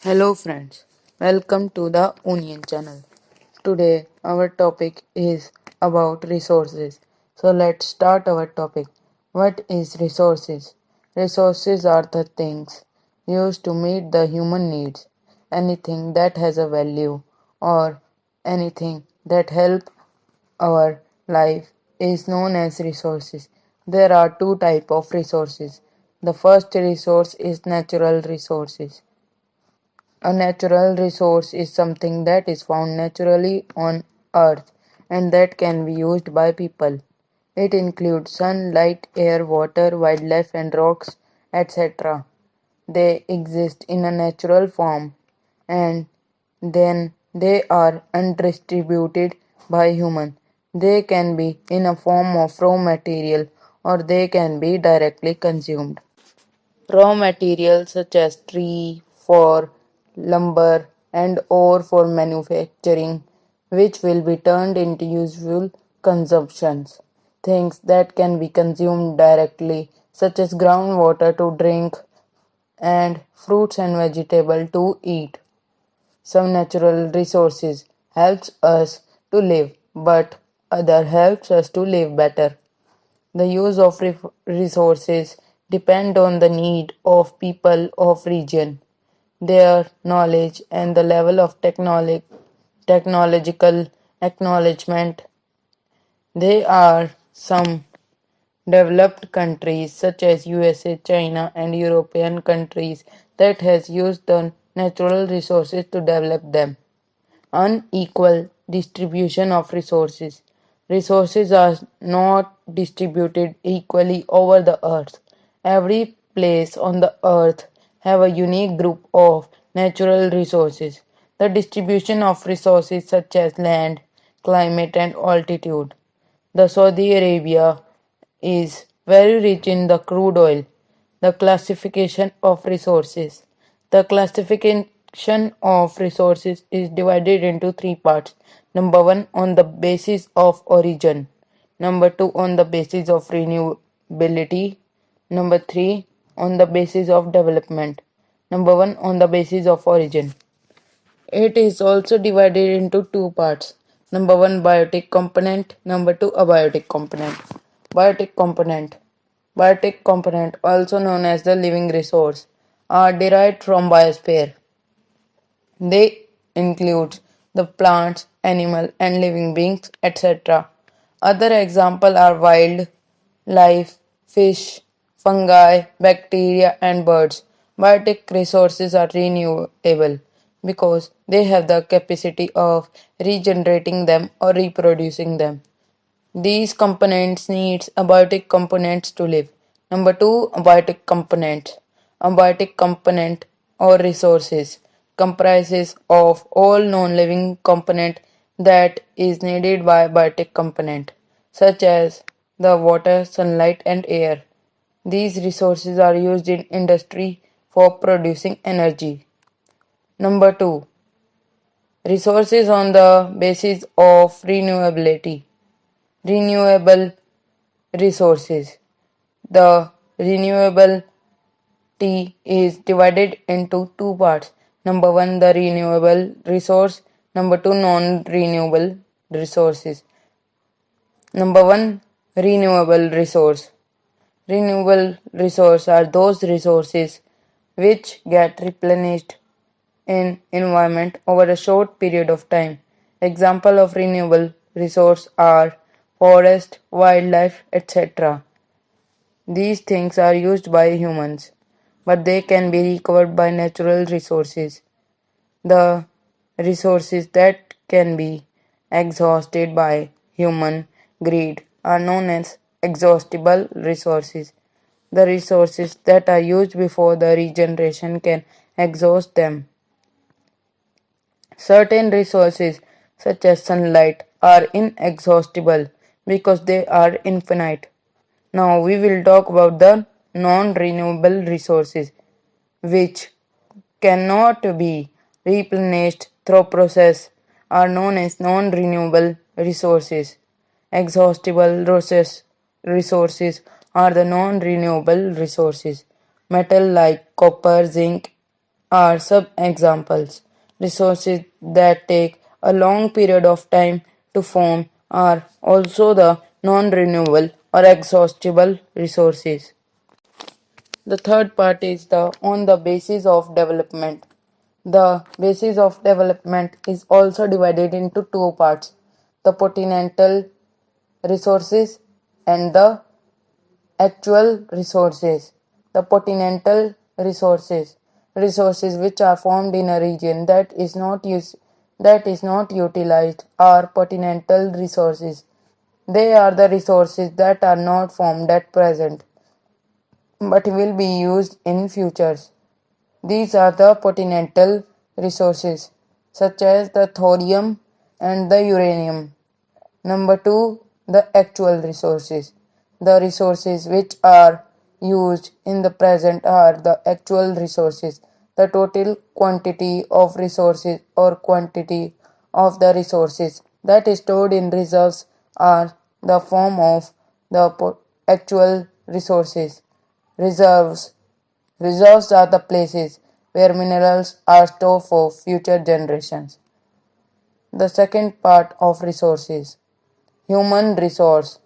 Hello friends, welcome to the Onion channel. Today our topic is about resources. So let's start our topic. What is resources? Resources are the things used to meet the human needs. Anything that has a value or anything that help our life is known as resources. There are two type of resources. The first resource is natural resources. A natural resource is something that is found naturally on earth and that can be used by people. It includes sun, light, air, water, wildlife and rocks, etc. They exist in a natural form and then they are undistributed by human. They can be in a form of raw material or they can be directly consumed. Raw materials such as tree, for lumber, and ore for manufacturing, which will be turned into useful consumptions. Things that can be consumed directly, such as groundwater to drink and fruits and vegetables to eat. Some natural resources helps us to live, but other helps us to live better. The use of resources depend on the need of people of region, their knowledge and the level of technological acknowledgement. There are some developed countries such as USA, China and European countries that has used the natural resources to develop them. Unequal distribution of resources. Resources are not distributed equally over the earth. Every place on the earth have a unique group of natural resources. The distribution of resources such as land, climate and altitude. The Saudi Arabia is very rich in the crude oil. The classification of resources. The classification of resources is divided into three parts. Number one, on the basis of origin. Number two, on the basis of renewability. Number three, on the basis of development. Number one, on the basis of origin. It is also divided into two parts. Number one, biotic component. Number two, abiotic component. Biotic component. Biotic component, also known as the living resource, are derived from biosphere. They include the plants, animal and living beings, etc. Other examples are wild life, fish, fungi, bacteria and birds. Biotic resources are renewable because they have the capacity of regenerating them or reproducing them. These components needs abiotic components to live. Number two, abiotic components. Abiotic component or resources comprises of all non-living component that is needed by abiotic component, such as the water, sunlight and air. These resources are used in industry for producing energy. Number two, resources on the basis of renewability. Renewable resources. The renewable T is divided into two parts. Number one, the renewable resource. Number two, non-renewable resources. Number one, renewable resource. Renewable resources are those resources which get replenished in environment over a short period of time. Example of renewable resource are forest, wildlife, etc. These things are used by humans, but they can be recovered by natural resources. The resources that can be exhausted by human greed are known as exhaustible resources. The resources that are used before the regeneration can exhaust them. Certain resources, such as sunlight, are inexhaustible because they are infinite. Now we will talk about the non-renewable resources, which cannot be replenished through process, are known as non-renewable resources. Exhaustible resources are the non-renewable resources. Metal like copper, zinc are sub-examples. Resources that take a long period of time to form are also the non-renewable or exhaustible resources. The third part is the on the basis of development. The basis of development is also divided into two parts: the potential resources and the actual resources. The potential resources, resources which are formed in a region that is not utilized, are potential resources. They are the resources that are not formed at present but will be used in futures. These are the potential resources, such as the thorium and the uranium. Number two, the actual resources. The resources which are used in the present are the actual resources. The total quantity of resources or quantity of the resources that is stored in reserves are the form of the actual resources. Reserves. Reserves are the places where minerals are stored for future generations. The second part of resources. Human resource.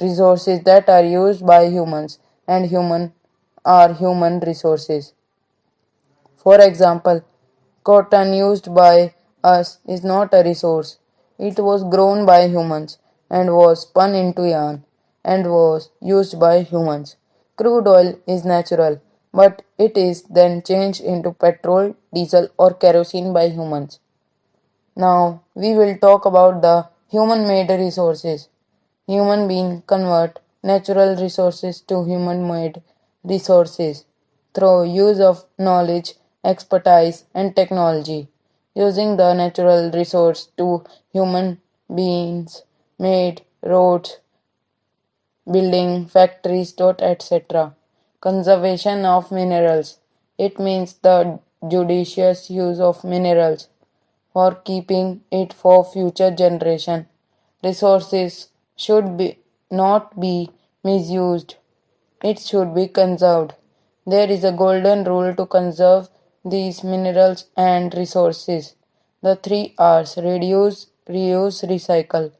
Resources that are used by humans and human resources. For example, cotton used by us is not a resource. It was grown by humans and was spun into yarn and was used by humans. Crude oil is natural, but it is then changed into petrol, diesel, or kerosene by humans. Now we will talk about the human made resources. Human beings convert natural resources to human made resources through use of knowledge, expertise, and technology. Using the natural resource to human beings made roads, building factories, etc. Conservation of minerals. It means the judicious use of minerals for keeping it for future generation. Resources should be not be misused. It should be conserved. There is a golden rule to conserve these minerals and resources. The three R's: reduce, reuse, recycle.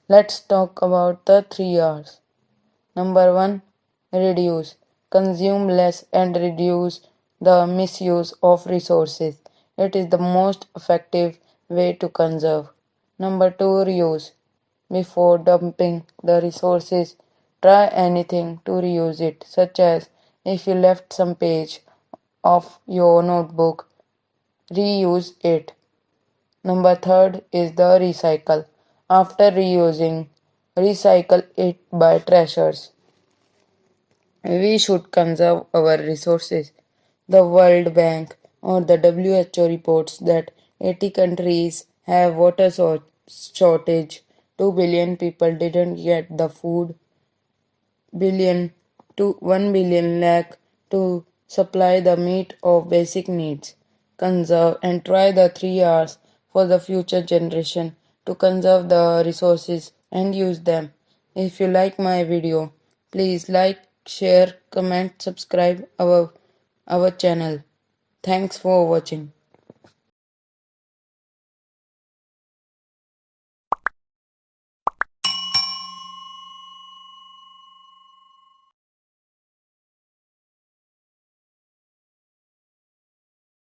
Let's talk about the three R's. Number one, reduce. Consume less and reduce the misuse of resources. It is the most effective way to conserve. Number two, reuse. Before dumping the resources, try anything to reuse it, such as if you left some page of your notebook, reuse it. Number third is the recycle. After reusing, recycle it by trashers. We should conserve our resources. The World Bank or the WHO reports that 80 countries have water shortage. 2 billion people didn't get the food billion to 1 billion lakh to supply the meat of basic needs. Conserve and try the 3 R's for the future generation to conserve the resources and use them. If you like my video, please like, share, comment, subscribe our channel. Thanks for watching.